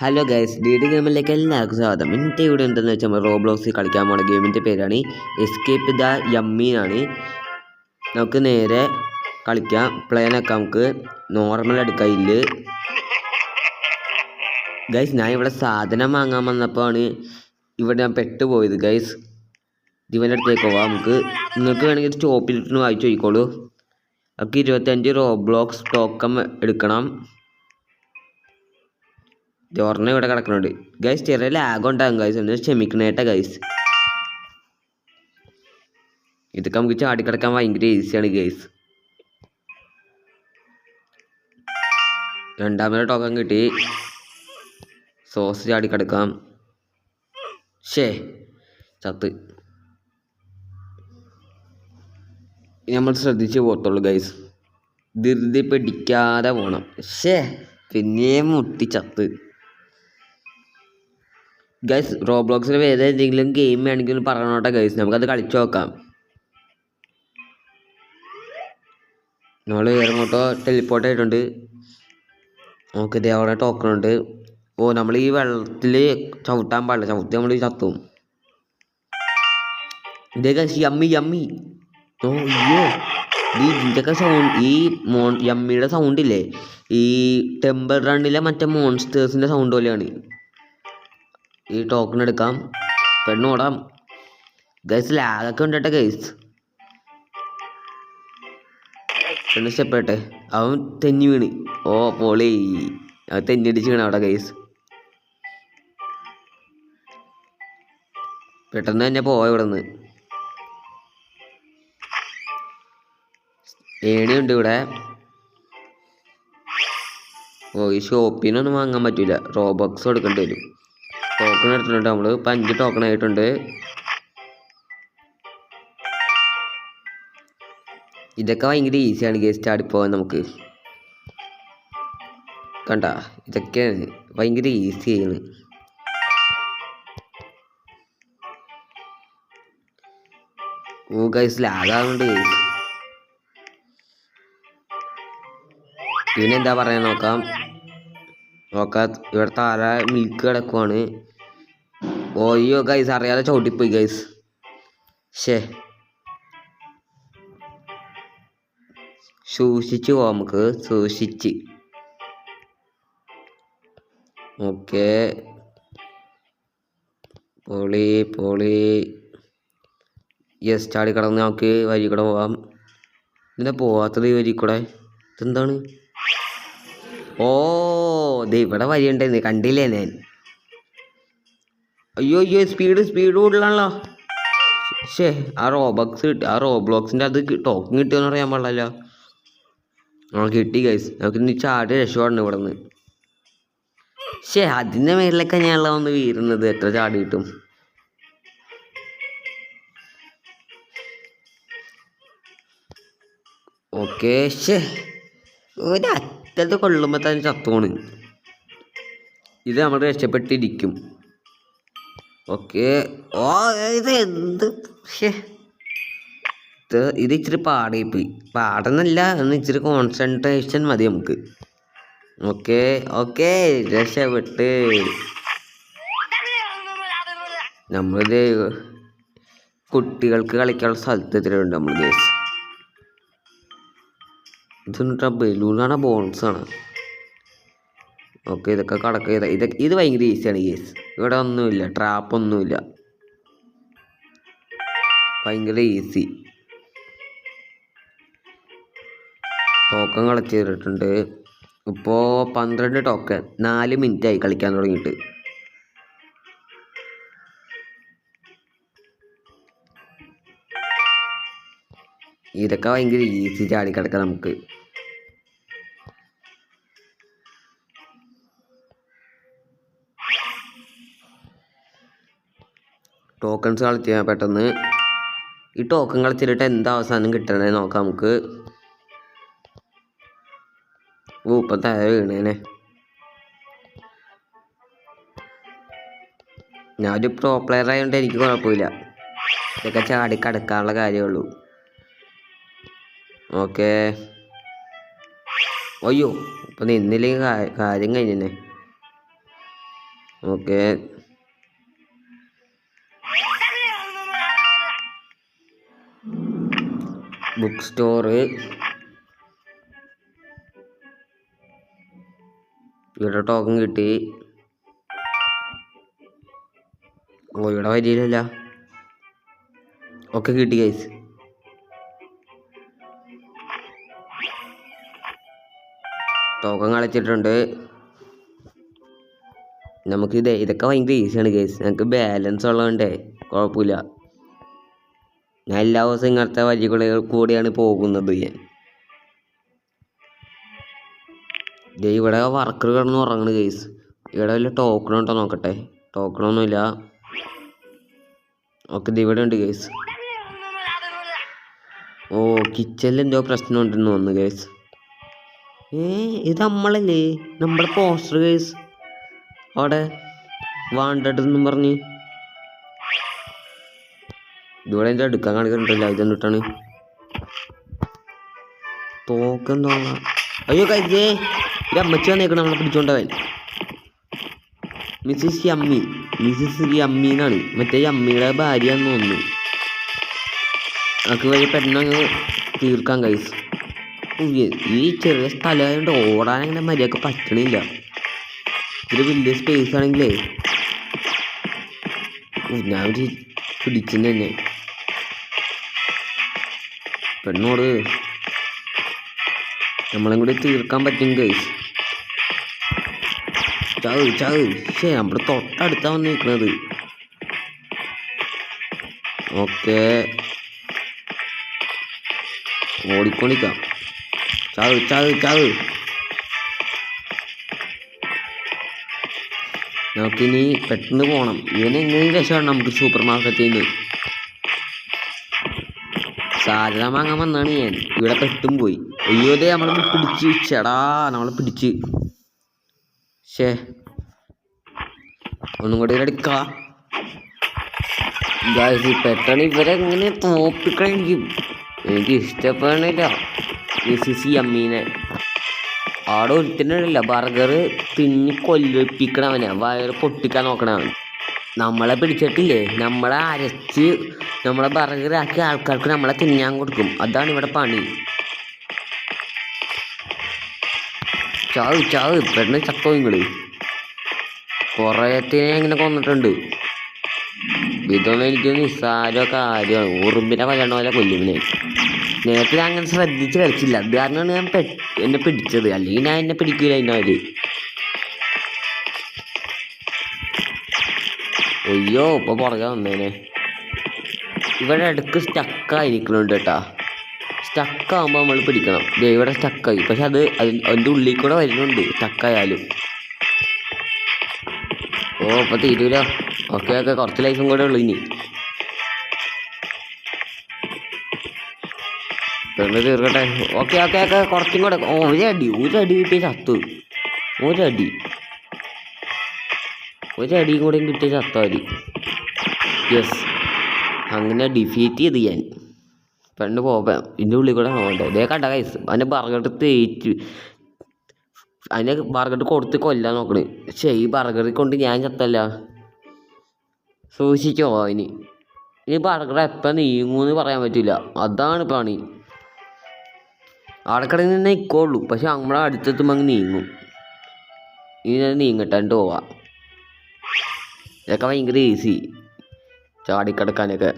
Hello guys, D ഗെയിമിലേക്ക് എല്ലാവർക്കും സ്വാഗതം. ഇന്നത്തെ ഇവിടെ എന്തെന്ന് വെച്ചാൽ നമ്മൾ റോബ്ലോക്സിൽ കളിക്കാൻ പോണ ഗെയിമിൻ്റെ പേരാണ് എസ്കേപ്പ് ദ യമ്മി എന്നാണ്. നമുക്ക് നേരെ കളിക്കാം. പ്ലെയിനൊക്കെ നമുക്ക് നോർമൽ എടുക്കാം. ഇല്ല ഗൈസ്, ഞാൻ ഇവിടെ സാധനം വാങ്ങാൻ വന്നപ്പോൾ ആണ് ഇവിടെ ഞാൻ പെട്ടുപോയത് ഗൈസ്. ഇവൻ്റെ അടുത്തേക്ക് പോവാം. നിങ്ങൾക്ക് വേണമെങ്കിൽ സ്റ്റോപ്പിലിട്ട് വായിച്ചു നോക്കിക്കോളൂ. നമുക്ക് 25 റോബ്ലോക്സ് ടോക്കൺ എടുക്കണം. ജോറിനെ ഇവിടെ കിടക്കുന്നുണ്ട് ഗൈസ്. ചെറിയ ലാഗ് ഉണ്ടാകും ഗൈസ്, ഒന്ന് ക്ഷമിക്കണേട്ട ഗൈസ്. ഇതൊക്കെ നമുക്ക് ചാടിക്കിടക്കാൻ ഭയങ്കര ഈസിയാണ് ഗൈസ്. രണ്ടാമത്തെ ടോക്കൺ കിട്ടി. സോസ് ചാടിക്കിടക്കാം. ചത്ത്. നമ്മൾ ശ്രദ്ധിച്ച് പോകത്തുള്ളൂ ഗൈസ്. ധൃതി പിടിക്കാതെ പോകണം. പിന്നെയും മുട്ടി ചത്ത്. ഗൈസ്, റോബ്ലോക്സിൽ വേറെ എന്തെങ്കിലും ഗെയിം വേണമെങ്കിൽ പറഞ്ഞോട്ടെ ഗൈസ്, നമുക്കത് കളിച്ചു നോക്കാം. നമ്മൾ വേറെ ഇങ്ങോട്ടോ ടെലിപ്പോർട്ട് ആയിട്ടുണ്ട്. നമുക്ക് ഇതേപോലെ ടോക്കൺ ഉണ്ട്. നമ്മൾ ഈ വെള്ളത്തിൽ ചവിട്ടാൻ പാടില്ല, ചവിട്ടി നമ്മൾ ചത്തും. ഇതേ ഗൈസ്, യമ്മി. അയ്യോ, ഇതിൻ്റെയൊക്കെ സൗണ്ട്, ഈ യമ്മിയുടെ സൗണ്ട് ഇല്ലേ, ഈ ടെമ്പിൾ റണ്ണിലെ മറ്റേ മോൺസ്റ്റേഴ്സിൻ്റെ സൗണ്ട് പോലെയാണ്. ഈ ടോക്കൺ എടുക്കാം, പെണ്ണോടാം ഗൈസ്. ലാഗൊക്കെ ഉണ്ടട്ടെ ഗൈസ്. പെണ്ണ് സ്റ്റെപ്പട്ടെ. അവൻ തെന്നി വീണ്. പൊളി. അത് തെന്നിടിച്ച് വീണ് അവിടെ ഗൈസ്. പെട്ടെന്ന് തന്നെ പോവാ ഇവിടെ നിന്ന്. ഏണിയുണ്ട് ഇവിടെ. ഈ ഷോപ്പിനൊന്നും വാങ്ങാൻ പറ്റൂല, റോബോക്സ് കൊടുക്കേണ്ടി വരും. ടോക്കൺ എടുത്തിട്ടുണ്ട് നമ്മൾ. 5 ടോക്കൺ ആയിട്ടുണ്ട്. ഇതൊക്കെ ഭയങ്കര ഈസിയാണ് ഗെയിം ചാടിപ്പോവാൻ. നമുക്ക് കണ്ട, ഇതൊക്കെയാണ് ഭയങ്കര ഈസിയാണ്. ഗൈസ്, ലാഗാവുന്നുണ്ട് ഗൈസ്. ഇവനെന്താ പറയാൻ നോക്കാം. ഇവിടെ താഴെ മിൽക്ക് കിടക്കുവാണ്. ഓയ്യോ ഗൈസ്, അറിയാതെ ചവിട്ടിപ്പോയി ഗൈസ്. സൂക്ഷിച്ച് പോവാം നമുക്ക്, സൂക്ഷിച്ച്. ഓക്കെ, പൊളി. യെസ്, ചാടി കിടന്ന് നമുക്ക് വരി കൂടെ പോവാം. ഇതിനെ പോവാത്തത് ഈ വരി കൂടെ. ഇതെന്താണ്? ഇവിടെ വരി ഉണ്ടായിരുന്നു, കണ്ടില്ലേ ഞാൻ. അയ്യോ, സ്പീഡ് കൂടുതലാണല്ലോ. ആ റോബ്ലോക്സിൻ്റെ അത് ടോക്കൺ കിട്ടിയോന്ന് അറിയാൻ പാടില്ലല്ലോ. കിട്ടി ഗൈസ്. നമുക്ക് ഇനി ചാടി രക്ഷപ്പെടണം ഇവിടെ നിന്ന്. അതിൻ്റെ മേളിലൊക്കെ ഞാനുള്ള വന്ന് വീഴുന്നത്. എത്ര ചാടി കിട്ടും? ഓക്കെ. ഒരറ്റത്ത് കൊള്ളുമ്പോൾ തന്നെ ചത്തോണ്. ഇത് നമ്മൾ രക്ഷപ്പെട്ടിരിക്കും. ഓക്കെ. ഇത് എന്ത്? ഇത് ഇച്ചിരി പാടിപ്പോയി. പാടുന്നില്ല, എന്ന് ഇച്ചിരി കോൺസെൻട്രേഷൻ മതി നമുക്ക്. ഓക്കെ, രക്ഷപ്പെട്ട്. നമ്മളിത് കുട്ടികൾക്ക് കളിക്കാനുള്ള സ്ഥലത്തെത്തിയിട്ടുണ്ട് നമ്മൾ ഗേസ്. ഇതെന്നിട്ടാ ബലൂണാണ്, ബോൺസാണ്. ഓക്കെ, ഇതൊക്കെ കടക്കുക. ഇത് ഭയങ്കര ഈസിയാണ് ഗേസ്. ഇവിടെ ഒന്നുമില്ല, ട്രാപ്പൊന്നുമില്ല, ഭയങ്കര ഈസി. ടോക്കൺ കളക്ട് ചെയ്തിട്ടുണ്ട്. ഇപ്പോൾ 12 ടോക്കൺ. 4 മിനിറ്റായി കളിക്കാൻ തുടങ്ങിയിട്ട്. ഇതൊക്കെ ഭയങ്കര ഈസി ചാടിക്കിടക്കാം നമുക്ക്. ടോക്കൺസ് കളക്ട് ചെയ്യാൻ പെട്ടെന്ന്. ഈ ടോക്കൺ കളിച്ചിട്ട് എന്താ അവസാനം കിട്ടണേ നോക്കാം നമുക്ക്. ഇപ്പം താഴെ വീണേനെ. ഞാനൊരു പ്രോ പ്ലെയർ ആയതുകൊണ്ട് എനിക്ക് കുഴപ്പമില്ല. ഇതൊക്കെ ചാടിക്കടക്കാനുള്ള കാര്യമുള്ളൂ. ഓക്കെ. അയ്യോ, ഇപ്പം നിന്നില്ലെങ്കിൽ കാര്യം കഴിഞ്ഞേ. ഓക്കെ. Book store. ഇവിടെ ടോക്കൺ കിട്ടി. ഓ ഇവിടെ വരിയില്ല. ഓക്കെ കിട്ടി ഗൈസ്. ടോക്കൺ കളിച്ചിട്ടുണ്ട്. നമുക്കിത് ഇതൊക്കെ ഭയങ്കര ഈസിയാണ് ഗൈസ്. ഞങ്ങൾക്ക് ബാലൻസ് ഉള്ളതുകൊണ്ടേ കുഴപ്പമില്ല. ഞാൻ എല്ലാ ദിവസവും ഇങ്ങനത്തെ വഴികളിൽ കൂടിയാണ് പോകുന്നത്. ഇവിടെ വർക്കർ കിടന്ന് ഉറങ്ങണ് ഗൈസ്. ഇവിടെ വല്ല ടോക്കൺ ഉണ്ടോ നോക്കട്ടെ. ടോക്കണൊന്നുമില്ല. ഓക്കെ ഇത് ഇവിടെ ഉണ്ട് ഗൈസ്. ഓ കിച്ചണിൽ എന്തോ പ്രശ്നം ഉണ്ടെന്ന് തോന്നുന്നു ഗൈസ്. ഇത് നമ്മളല്ലേ നമ്മുടെ പോസ്റ്റർ ഗൈസ്. അവിടെ വാണ്ടഡ് എന്നും പറഞ്ഞ് ഇതുപോലെ എൻ്റെ എടുക്കാൻ കാണിക്കുന്നുണ്ടല്ലോ. ഇതെന്നിട്ടാണ് തോക്കെന്തോ. അയ്യോ കഴിച്ചേ ഇത് അമ്മച്ചി വന്നേക്കണം നമ്മളെ പിടിച്ചോണ്ടവൻ. മിസ്സിസ് യമ്മി എന്നാണ്. മറ്റേ യമ്മിയുടെ ഭാര്യ എന്ന് തോന്നുന്നു. നമുക്ക് വഴി പെട്ടെന്ന് തീർക്കാൻ ഗൈസ്. ഈ ചെറിയ സ്ഥലമായതുകൊണ്ട് ഓടാൻ അങ്ങനെ മര്യാദക്ക് പറ്റണില്ല. ഇത് വലിയ സ്പേസ് ആണെങ്കിലേ ഞാൻ ഒരു പിടിക്കുന്നു തന്നെ. പെണ്ണോട് നമ്മളെയും കൂടി തീർക്കാൻ പറ്റും ഗൈസ്. ചാവ് നമ്മുടെ തൊട്ടടുത്താ വന്ന് നിൽക്കുന്നത്. ഓക്കെ ഓടിക്കൊണ്ടിരിക്കാം. ചാവ്. നമുക്കിനി പെട്ടെന്ന് പോകണം. ഇവനെങ്ങനെയും രക്ഷപ്പെടണം നമുക്ക് സൂപ്പർ മാർക്കറ്റിൽ നിന്ന്. സാധന വാങ്ങാൻ വന്നാണ് ഞാൻ. ഇവിടെ പെട്ടും പോയി. അയ്യോ ദേ നമ്മളെ പിടിച്ച്. ചേടാ നമ്മളെ പിടിച്ച്. ഒന്നും കൂടി എടുക്കാം. പെട്ടെന്ന് ഇവരെങ്ങനെ തോപ്പിക്കണം. എനിക്ക് ഇഷ്ടപ്പെടണില്ല മിസ്സിസ് യമ്മീനെ. അവിടെ ഒരുത്തനില്ല ബർഗർ തിന്നി കൊല്ലിപ്പിക്കണവനാ. വയറ് പൊട്ടിക്കാൻ നോക്കണവൻ. നമ്മളെ പിടിച്ചിട്ടില്ലേ നമ്മളെ അരച്ച് നമ്മളെ ബർഗറാക്കി ആൾക്കാർക്ക് നമ്മളെ തിന്നാൻ കൊടുക്കും. അതാണ് ഇവിടെ പണി. ചാവ് പെട്ടെന്ന് ചത്തോ നിങ്ങള്. കുറേത്തിനെ ഇങ്ങനെ കൊന്നിട്ടുണ്ട്. ഇതൊന്നും എനിക്ക് നിസ്സാര കാര്യമാണ്. ഉറുമ്പിനെ കൊല്ലണ പോലെ കൊല്ലുവിനെ. നേരത്തെ ഞാൻ അങ്ങനെ ശ്രദ്ധിച്ച് കളിച്ചില്ല. അത് കാരണമാണ് ഞാൻ എന്നെ പിടിച്ചത്. അല്ലെങ്കിൽ ഞാൻ എന്നെ പിടിക്കൂല അതിനവര്. അയ്യോ ഇപ്പൊ പുറകെ വന്നേനെ. ഇവിടെ ഇടയ്ക്ക് സ്റ്റക്കായിരിക്കണുണ്ട് കേട്ടാ. സ്റ്റക്കാകുമ്പോൾ നമ്മൾ പിടിക്കണം. ഇവിടെ സ്റ്റക്കായി. പക്ഷെ അതിൻ്റെ ഉള്ളിൽ കൂടെ വരുന്നുണ്ട് സ്റ്റക്കായാലും. ഓ ഇപ്പൊ തീരൂല. ഓക്കെ കുറച്ച് ലൈഫും കൂടെ ഉള്ളു ഇനി. തീർക്കട്ടെ. ഓക്കെ കുറച്ചും കൂടെ. ഒരടി കിട്ടിയ ചത്തു. ഒരടിയും കൂടെയും കിട്ടിയ ചത്താല്. യെസ് അങ്ങനെ ഡിഫീറ്റ് ചെയ്ത് ഞാൻ. പെണ്ണ് പോകാം. ഇതിൻ്റെ ഉള്ളിൽ കൂടെ പോകണ്ടേ. ഇതേ കണ്ട കൈസ് അതിൻ്റെ ബർഗർ തേച്ച് അതിൻ്റെ ബർഗർ കൊടുത്ത് കൊല്ലാൻ നോക്കണേ. പക്ഷേ ഈ ബർഗറിൽ കൊണ്ട് ഞാൻ ചത്തല്ല. സൂക്ഷിച്ചോ. ഇനി ബർഗർ എപ്പം നീങ്ങൂന്ന് പറയാൻ പറ്റില്ല. അതാണ് പണി. ആടക്കടയിൽ നിന്ന് നിൽക്കുള്ളൂ. പക്ഷെ നമ്മളെ അടുത്തെത്തുമ്പോൾ അങ്ങ് നീങ്ങും. ഇനി ഞാൻ നീങ്ങട്ടാണ്ട് പോവാം. ഇതൊക്കെ ഭയങ്കര ഈസി ചാടിക്കിടക്കാനൊക്കെ.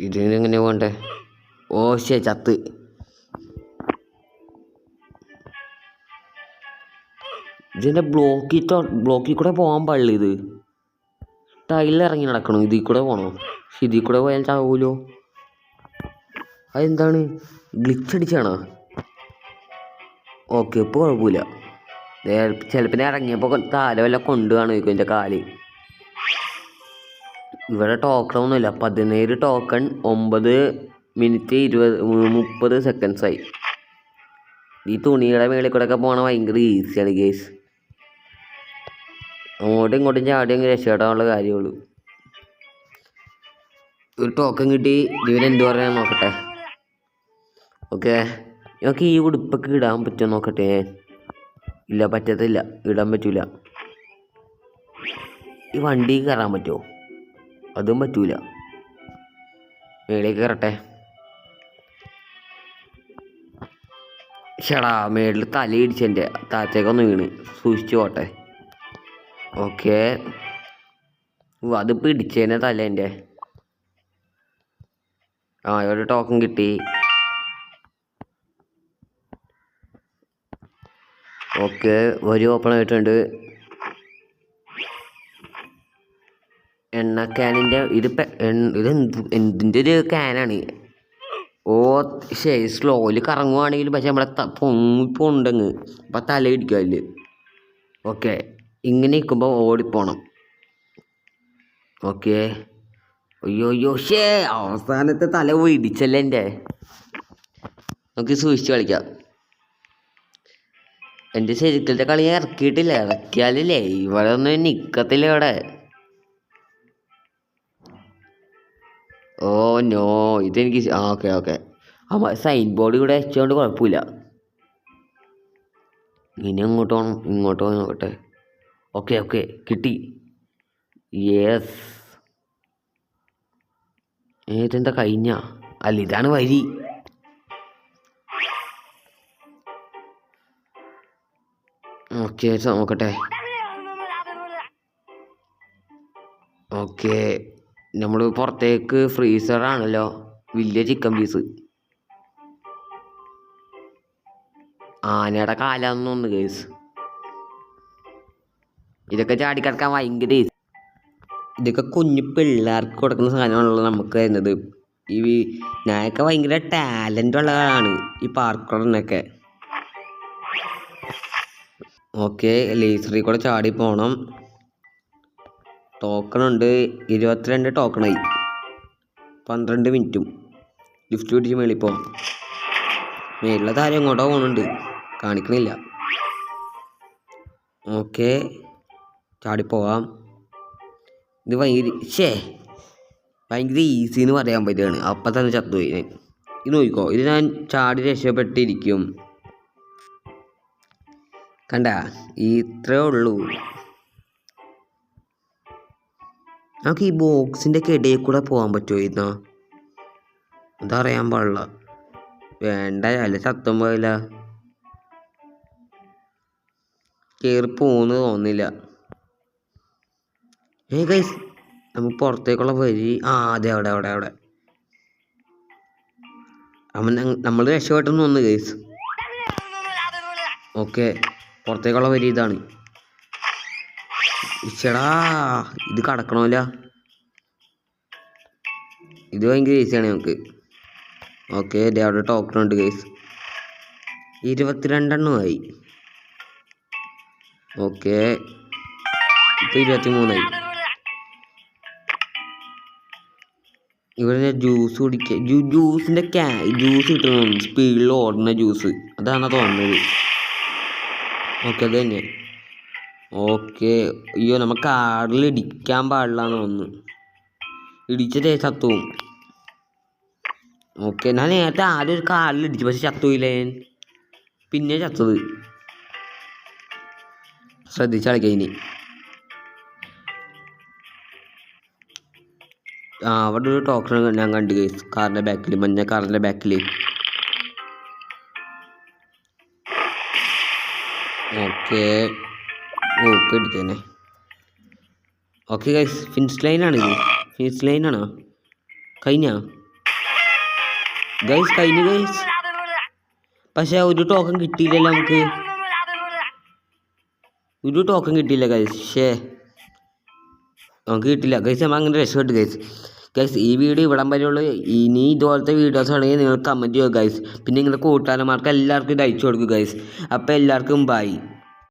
ഇതിനെങ്ങനെ പോകണ്ടേ. ഓ ചത്ത്. ഇതിൻ്റെ ബ്ലോക്കിൽ കൂടെ പോകാൻ പാടില്ല. ഇത് ടൈലിറങ്ങി നടക്കണം. ഇതിൽ കൂടെ പോകണോ. ഇതിൽ കൂടെ പോയാൽ ചാവൂലോ. അതെന്താണ് ഗ്ലിച്ചടിച്ചാണോ. ഓക്കെ ഇപ്പോൾ കുഴപ്പമില്ല. ചിലപ്പോൾ ഇറങ്ങിയപ്പോൾ താല വല്ല കൊണ്ടുപോകണം ചോദിക്കും എൻ്റെ കാല്. ഇവിടെ ടോക്കൺ ഒന്നുമില്ല. 17 ടോക്കൺ 9 മിനിറ്റ് 30 സെക്കൻഡ്സായി. ഈ തുണിയുടെ മേളിൽ കൂടെ ഒക്കെ പോകണ ഭയങ്കര ഈസിയാണ് ഗേസ്. അങ്ങോട്ടും ഇങ്ങോട്ടും ചാടി അങ്ങ് രക്ഷപ്പെടാനുള്ള കാര്യമുള്ളൂ. ഒരു ടോക്കൺ കിട്ടി. ഇവരെന്ത് പറയാൻ നോക്കട്ടെ. ഓക്കെ നമുക്ക് ഈ ഉടുപ്പൊക്കെ ഇടാൻ പറ്റുമോ നോക്കട്ടെ. ഇല്ല, പറ്റത്തില്ല, ഇടാൻ പറ്റൂല. ഈ വണ്ടി കയറാൻ പറ്റുമോ? അതും പറ്റൂല. മേളിൽ കയറട്ടെ. ചേടാ, മേളിൽ തലയിടിച്ചെൻ്റെ താഴത്തേക്കൊന്ന് വീണ്. സൂക്ഷിച്ചു പോട്ടെ. ഓക്കെ, അതിപ്പോൾ ഇടിച്ചേനെ തല എൻ്റെ. ഒരു ടോക്കൺ കിട്ടി. ഓക്കെ, വരി ഓപ്പൺ ആയിട്ടുണ്ട്. എണ്ണ ക്യാനിൻ്റെ ഇത് എന്തിൻ്റെ ഒരു ക്യാനാണ്. ശരി, സ്ലോയിൽ കറങ്ങുവാണെങ്കിൽ പക്ഷെ നമ്മളെ പൊങ്ങുണ്ടെങ്ങ് അപ്പം തല ഇടിക്കും അതിൽ. ഓക്കെ, ഇങ്ങനെ നിൽക്കുമ്പോൾ ഓടിപ്പോണം. ഓക്കെ, അയ്യോ അവസാനത്തെ തല പോയി ഇടിച്ചല്ലേ എൻ്റെ. നമുക്ക് സൂക്ഷിച്ച് കളിക്കാം. എൻ്റെ ശരിക്കലത്തെ കളി ഇറക്കിയിട്ടില്ല. ഇറക്കിയാലല്ലേ ഇവിടെ ഒന്നും നിൽക്കത്തില്ല ഇവിടെ. ഓ നോ, ഇതെനിക്ക് ഓക്കെ സൈൻ ബോർഡ് ഇവിടെ വെച്ചുകൊണ്ട് കുഴപ്പമില്ല. ഇനി അങ്ങോട്ട് പോകണം, ഇങ്ങോട്ട് പോയി നോക്കട്ടെ. ഓക്കെ കിട്ടി. യെസ്. ഇതെന്താ കഴിഞ്ഞ? അല്ല, ഇതാണ് വരി. ഓക്കെ, നോക്കട്ടെ. ഓക്കെ, നമ്മൾ പുറത്തേക്ക് ഫ്രീസറാണല്ലോ. വലിയ ചിക്കൻ പീസ്. ആനയുടെ കാലാന്ന് തോന്നുന്നു ഗൈസ്. ഇതൊക്കെ ചാടിക്കിടക്കാൻ ഭയങ്കര ഇതൊക്കെ കുഞ്ഞു പിള്ളേർക്ക് കൊടുക്കുന്ന സാധനമാണല്ലോ നമുക്ക് തരുന്നത്. ഈ ഞാനൊക്കെ ഭയങ്കര ടാലൻ്റ് ഉള്ളതാണ് ഈ പാർക്കറിനൊക്കെ. ഓക്കെ, ലേസറിൽ കൂടെ ചാടി പോകണം. ടോക്കണുണ്ട്, 22 ടോക്കണായി. 12 മിനിറ്റും. ലിഫ്റ്റ് പിടിച്ച് മേളിൽ പോകാം. മേളിലെ താരം എങ്ങോട്ടോ പോകുന്നുണ്ട്, കാണിക്കണില്ല. ഓക്കെ, ചാടിപ്പോവാം. ഇത് ഭയങ്കര ഈസി എന്ന് പറയാൻ പറ്റുകയാണ്. അപ്പം തന്നെ ചത്തുപോയി ഞാൻ. ഇത് നോക്കിക്കോ, ഇത് ഞാൻ ചാടി രക്ഷപ്പെട്ടിരിക്കും. കണ്ട, ഇത്രേ ഉള്ളൂ. നമുക്ക് ഈ ബോക്സിൻ്റെ ഒക്കെ ഇടയിൽ കൂടെ പോകാൻ പറ്റുമോ? ഇന്നാ അതറിയാൻ പാടില്ല. വേണ്ട, അല്ല ചത്തും പോയില്ല. കയറി പോകുന്നു തോന്നില്ല. ഗൈസ്, നമുക്ക് പുറത്തേക്കുള്ള വഴി അതെ, അവിടെ നമ്മൾ രക്ഷപ്പെട്ടെന്ന് തോന്നുന്നു ഗൈസ്. ഓക്കെ, പുറത്തേക്കുള്ള വഴി ഇതാണ്. ഇച്ചടാ, ഇത് കടക്കണമല്ല. ഇത് ഭയങ്കര ഈസിയാണ് നമുക്ക്. ഓക്കെ, അവിടെ ടോക്കൺ ഉണ്ട് ഗൈസ്. 22 എണ്ണമായി. ഓക്കെ, ഇപ്പോൾ 23 ആയി. ഇവിടെ ജ്യൂസ് കുടിക്കുക. ജ്യൂസിൻ്റെ ജ്യൂസ് കിട്ടുന്നു, സ്പീഡിൽ ഓടുന്ന ജ്യൂസ്. അതാണ് തോന്നുന്നത്. ഓക്കെ, അത് തന്നെ. ഓക്കെ, അയ്യോ, നമ്മൾ കാറിൽ ഇടിക്കാൻ പാടില്ല എന്ന് തോന്നുന്നു. ഇടിച്ചിട്ടേ ചത്തുവും. ഓക്കെ, ഞാൻ നേരത്തെ ആദ്യം ഒരു കാറിൽ ഇടിച്ചു, പക്ഷെ ചത്തുവില്ലേ. പിന്നെ ചത്തത്. ശ്രദ്ധിച്ച് കളിക്കാം ഇനി. അവിടെ ഒരു ടോക്കൺ ഞാൻ കണ്ടു ഗൈസ്, കാറിൻ്റെ ബാക്കിൽ, മഞ്ഞ കാറിൻ്റെ ബാക്കിൽ. ഓക്കെ, ഇടിച്ചേനെ. ഓക്കെ ഗൈസ്, ഫിനിഷ് ലൈനാണോ? കഴിഞ്ഞ ഗൈസ്, ഗൈസ്. പക്ഷെ ഒരു ടോക്കൺ കിട്ടിയില്ലല്ലോ നമുക്ക്. ഒരു ടോക്കൺ കിട്ടിയില്ല ഗൈസ്. നമുക്ക് കിട്ടില്ല ഗൈസ്. നമ്മൾ അങ്ങനെ രക്ഷപ്പെട്ടു ഗൈസ്. ഈ വീഡിയോ ഇവിടം വരെയുള്ളൂ. ഇനി ഇതുപോലത്തെ വീഡിയോസ് ആണെങ്കിൽ നിങ്ങൾ കമൻറ്റ് ചെയ്യുക ഗൈസ്. പിന്നെ നിങ്ങളുടെ കൂട്ടുകാരന്മാർക്ക് എല്ലാവർക്കും ഇത് അയച്ചു കൊടുക്കുക ഗൈസ്. അപ്പോൾ എല്ലാവർക്കും ബൈ.